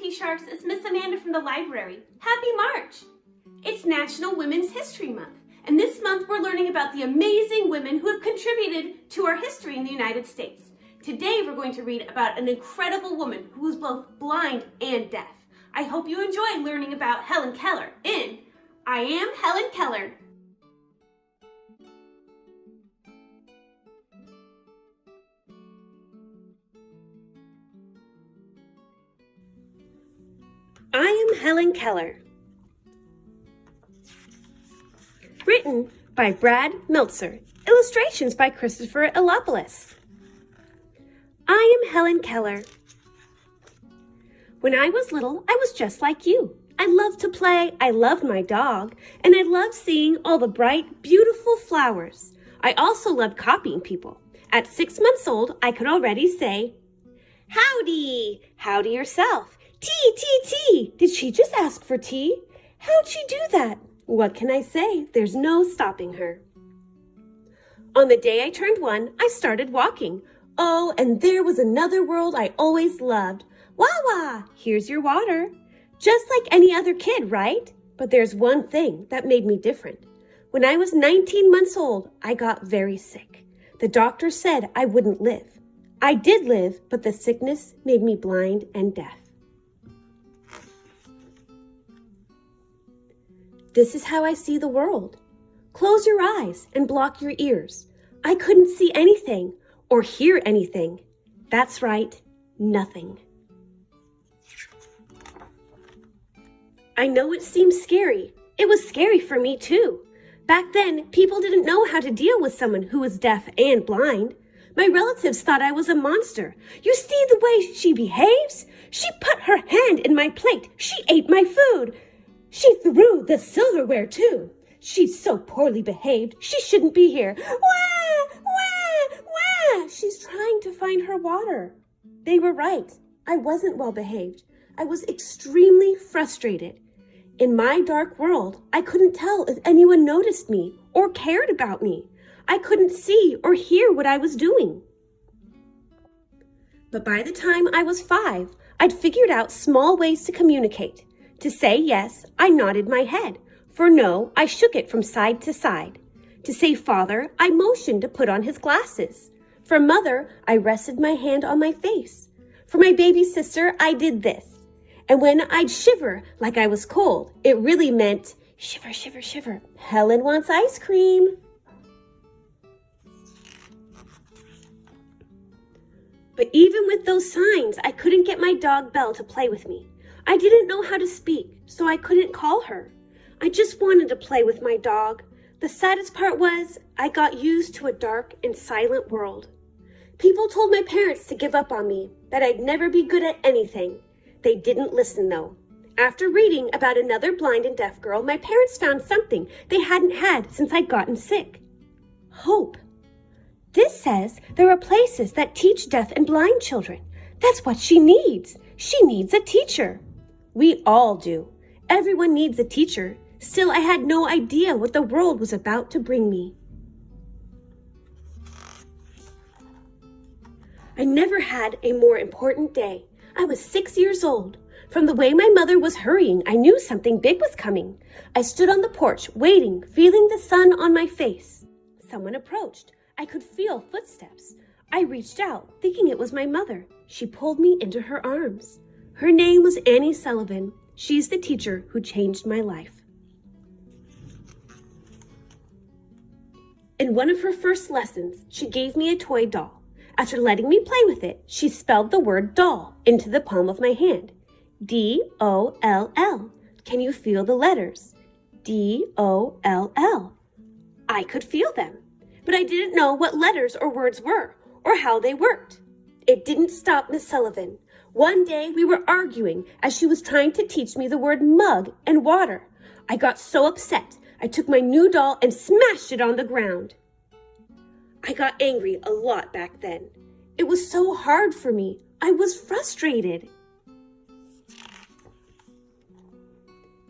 P Sharks, it's Miss Amanda from the library. Happy March! It's National Women's History Month, and this month we're learning about the amazing women who have contributed to our history in the United States. Today we're going to read about an incredible woman who was both blind and deaf. I hope you enjoy learning about Helen Keller in I Am Helen Keller. I Am Helen Keller. Written by Brad Meltzer. Illustrations by Christopher Eliopoulos. I am Helen Keller. When I was little, I was just like you. I loved to play, I loved my dog, and I loved seeing all the bright, beautiful flowers. I also loved copying people. At 6 months old, I could already say, "Howdy! Howdy yourself. Tea, tea, tea. Did she just ask for tea? How'd she do that? What can I say? There's no stopping her." On the day I turned 1, I started walking. Oh, and there was another world I always loved. Wah-wah, here's your water. Just like any other kid, right? But there's one thing that made me different. When I was 19 months old, I got very sick. The doctor said I wouldn't live. I did live, but the sickness made me blind and deaf. This is how I see the world. Close your eyes and block your ears. I couldn't see anything or hear anything. That's right, nothing. I know it seems scary. It was scary for me too. Back then, people didn't know how to deal with someone who was deaf and blind. My relatives thought I was a monster. You see the way she behaves? She put her hand in my plate. She ate my food. She threw the silverware too. She's so poorly behaved. She shouldn't be here. Wah! Wah! Wah! She's trying to find her water. They were right. I wasn't well behaved. I was extremely frustrated. In my dark world, I couldn't tell if anyone noticed me or cared about me. I couldn't see or hear what I was doing. But by the time I was 5, I'd figured out small ways to communicate. To say yes, I nodded my head. For no, I shook it from side to side. To say father, I motioned to put on his glasses. For mother, I rested my hand on my face. For my baby sister, I did this. And when I'd shiver like I was cold, it really meant, shiver, shiver, shiver. Helen wants ice cream. But even with those signs, I couldn't get my dog Belle to play with me. I didn't know how to speak, so I couldn't call her. I just wanted to play with my dog. The saddest part was I got used to a dark and silent world. People told my parents to give up on me, that I'd never be good at anything. They didn't listen though. After reading about another blind and deaf girl, my parents found something they hadn't had since I'd gotten sick. Hope. This says there are places that teach deaf and blind children. That's what she needs. She needs a teacher. We all do. Everyone needs a teacher. Still, I had no idea what the world was about to bring me. I never had a more important day. I was 6 years old. From the way my mother was hurrying, I knew something big was coming. I stood on the porch, waiting, feeling the sun on my face. Someone approached. I could feel footsteps. I reached out, thinking it was my mother. She pulled me into her arms. Her name was Miss Sullivan. She's the teacher who changed my life. In one of her first lessons, she gave me a toy doll. After letting me play with it, she spelled the word doll into the palm of my hand. D-O-L-L. Can you feel the letters? D-O-L-L. I could feel them, but I didn't know what letters or words were or how they worked. It didn't stop Miss Sullivan. One day we were arguing as she was trying to teach me the word mug and water. I got so upset, I took my new doll and smashed it on the ground. I got angry a lot back then. It was so hard for me. I was frustrated.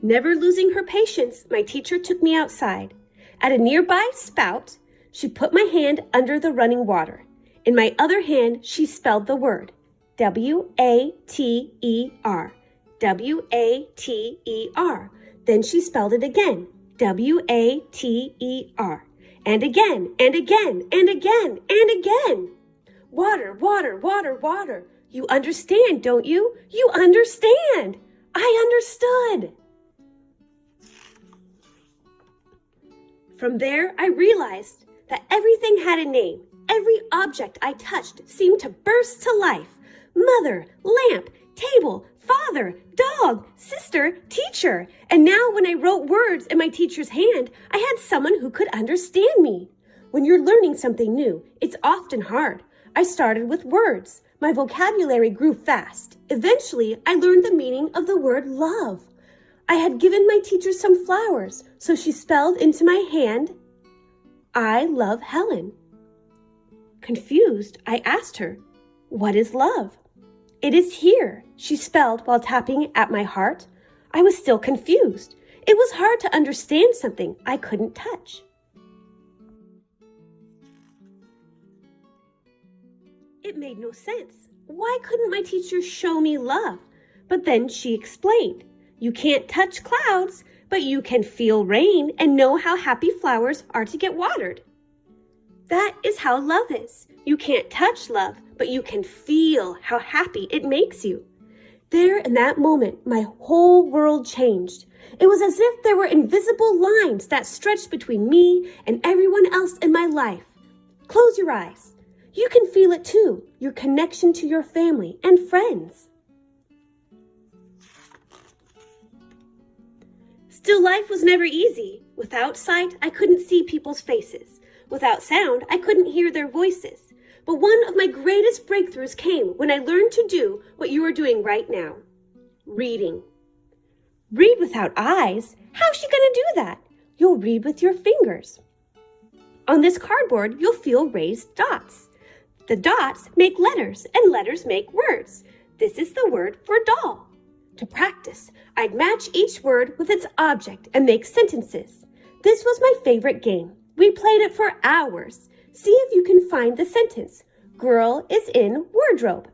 Never losing her patience, my teacher took me outside. At a nearby spout, she put my hand under the running water. In my other hand, she spelled the word, W-A-T-E-R, W-A-T-E-R. Then she spelled it again, W-A-T-E-R. And again, and again, and again, and again. Water, water, water, water. You understand, don't you? You understand. I understood. From there, I realized that everything had a name. Every object I touched seemed to burst to life. Mother, lamp, table, father, dog, sister, teacher. And now when I wrote words in my teacher's hand, I had someone who could understand me. When you're learning something new, it's often hard. I started with words. My vocabulary grew fast. Eventually, I learned the meaning of the word love. I had given my teacher some flowers, so she spelled into my hand, I love Helen. Confused, I asked her, what is love? It is here, she spelled while tapping at my heart. I was still confused. It was hard to understand something I couldn't touch. It made no sense. Why couldn't my teacher show me love? But then she explained, you can't touch clouds, but you can feel rain and know how happy flowers are to get watered. That is how love is. You can't touch love, but you can feel how happy it makes you. There in that moment, my whole world changed. It was as if there were invisible lines that stretched between me and everyone else in my life. Close your eyes. You can feel it too, your connection to your family and friends. Still, life was never easy. Without sight, I couldn't see people's faces. Without sound, I couldn't hear their voices. But one of my greatest breakthroughs came when I learned to do what you are doing right now. Reading. Read without eyes? How's she going to do that? You'll read with your fingers. On this cardboard, you'll feel raised dots. The dots make letters, and letters make words. This is the word for doll. To practice, I'd match each word with its object and make sentences. This was my favorite game. We played it for hours. See if you can find the sentence. Girl is in wardrobe.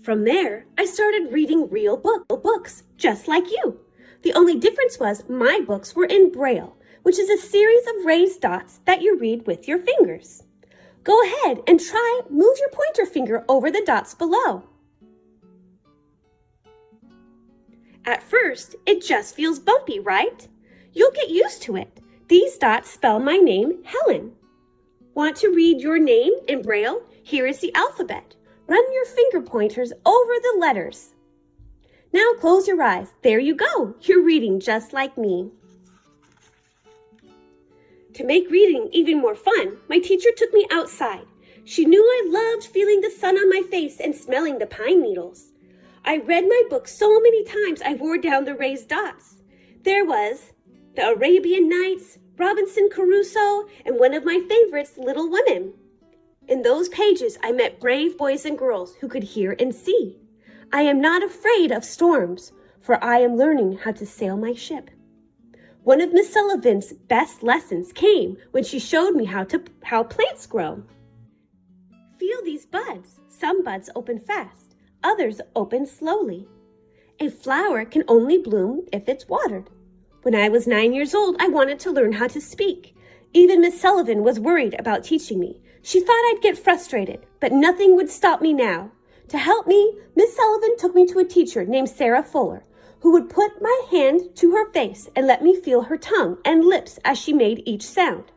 From there, I started reading real books, just like you. The only difference was my books were in Braille, which is a series of raised dots that you read with your fingers. Go ahead and move your pointer finger over the dots below. At first, it just feels bumpy, right? You'll get used to it. These dots spell my name, Helen. Want to read your name in Braille? Here is the alphabet. Run your finger pointers over the letters. Now close your eyes. There you go. You're reading just like me. To make reading even more fun, my teacher took me outside. She knew I loved feeling the sun on my face and smelling the pine needles. I read my book so many times I wore down the raised dots. There was The Arabian Nights, Robinson Crusoe, and one of my favorites, Little Women. In those pages, I met brave boys and girls who could hear and see. I am not afraid of storms, for I am learning how to sail my ship. One of Miss Sullivan's best lessons came when she showed me how plants grow. Feel these buds. Some buds open fast, others open slowly. A flower can only bloom if it's watered. When I was 9 years old, I wanted to learn how to speak. Even Miss Sullivan was worried about teaching me. She thought I'd get frustrated, but nothing would stop me now. To help me, Miss Sullivan took me to a teacher named Sarah Fuller, who would put my hand to her face and let me feel her tongue and lips as she made each sound.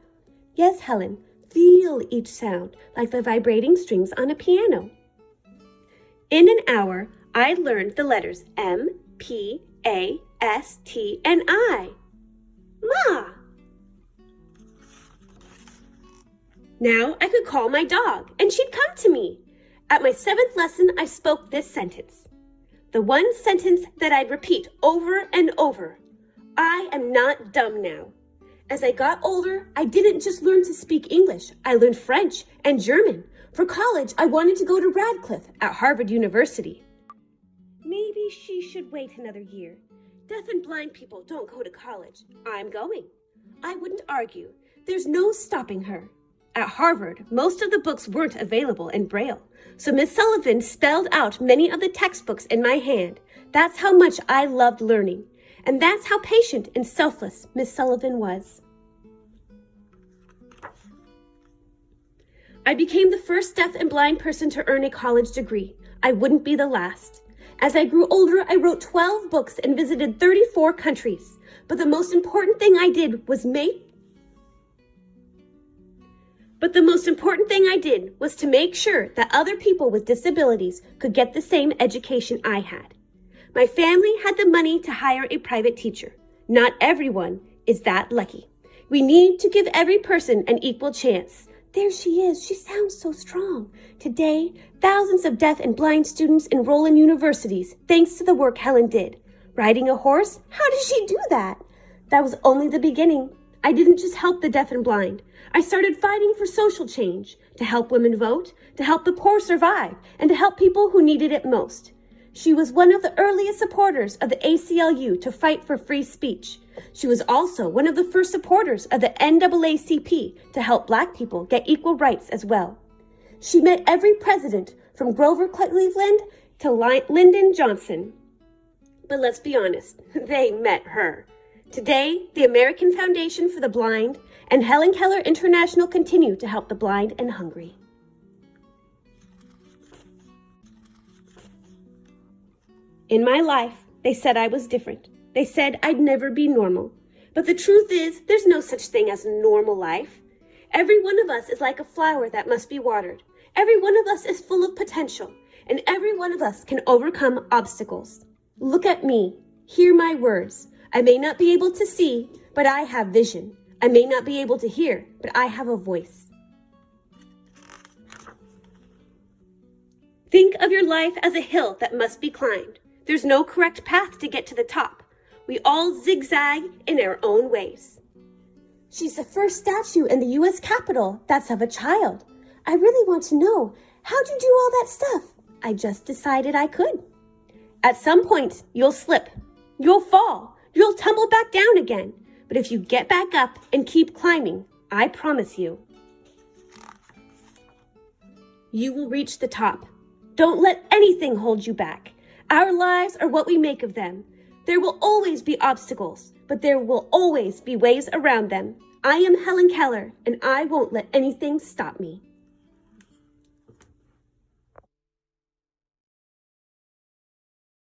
Yes, Helen, feel each sound like the vibrating strings on a piano. In an hour, I learned the letters M, P, A, S, T, and I. Ma! Now I could call my dog, and she'd come to me. At my 7th lesson, I spoke this sentence. The one sentence that I'd repeat over and over. I am not dumb now. As I got older, I didn't just learn to speak English. I learned French and German. For college, I wanted to go to Radcliffe at Harvard University. Maybe she should wait another year. Deaf and blind people don't go to college. I'm going. I wouldn't argue. There's no stopping her. At Harvard, most of the books weren't available in Braille, so Miss Sullivan spelled out many of the textbooks in my hand. That's how much I loved learning, and that's how patient and selfless Miss Sullivan was. I became the first deaf and blind person to earn a college degree. I wouldn't be the last. As I grew older, I wrote 12 books and visited 34 countries. But the most important thing I did was to make sure that other people with disabilities could get the same education I had. My family had the money to hire a private teacher. Not everyone is that lucky. We need to give every person an equal chance. There she is. She sounds so strong. Today, thousands of deaf and blind students enroll in universities thanks to the work Helen did. Riding a horse? How did she do that? That was only the beginning. I didn't just help the deaf and blind. I started fighting for social change, to help women vote, to help the poor survive, and to help people who needed it most. She was one of the earliest supporters of the ACLU to fight for free speech. She was also one of the first supporters of the NAACP to help Black people get equal rights as well. She met every president from Grover Cleveland to Lyndon Johnson. But let's be honest, they met her. Today, the American Foundation for the Blind and Helen Keller International continue to help the blind and hungry. In my life, they said I was different. They said I'd never be normal. But the truth is, there's no such thing as normal life. Every one of us is like a flower that must be watered. Every one of us is full of potential, and every one of us can overcome obstacles. Look at me. Hear my words. I may not be able to see, but I have vision. I may not be able to hear, but I have a voice. Think of your life as a hill that must be climbed. There's no correct path to get to the top. We all zigzag in our own ways. She's the first statue in the U.S. Capitol that's of a child. I really want to know, how'd you do all that stuff? I just decided I could. At some point, you'll slip. You'll fall. You'll tumble back down again. But if you get back up and keep climbing, I promise you, you will reach the top. Don't let anything hold you back. Our lives are what we make of them. There will always be obstacles, but there will always be ways around them. I am Helen Keller, and I won't let anything stop me.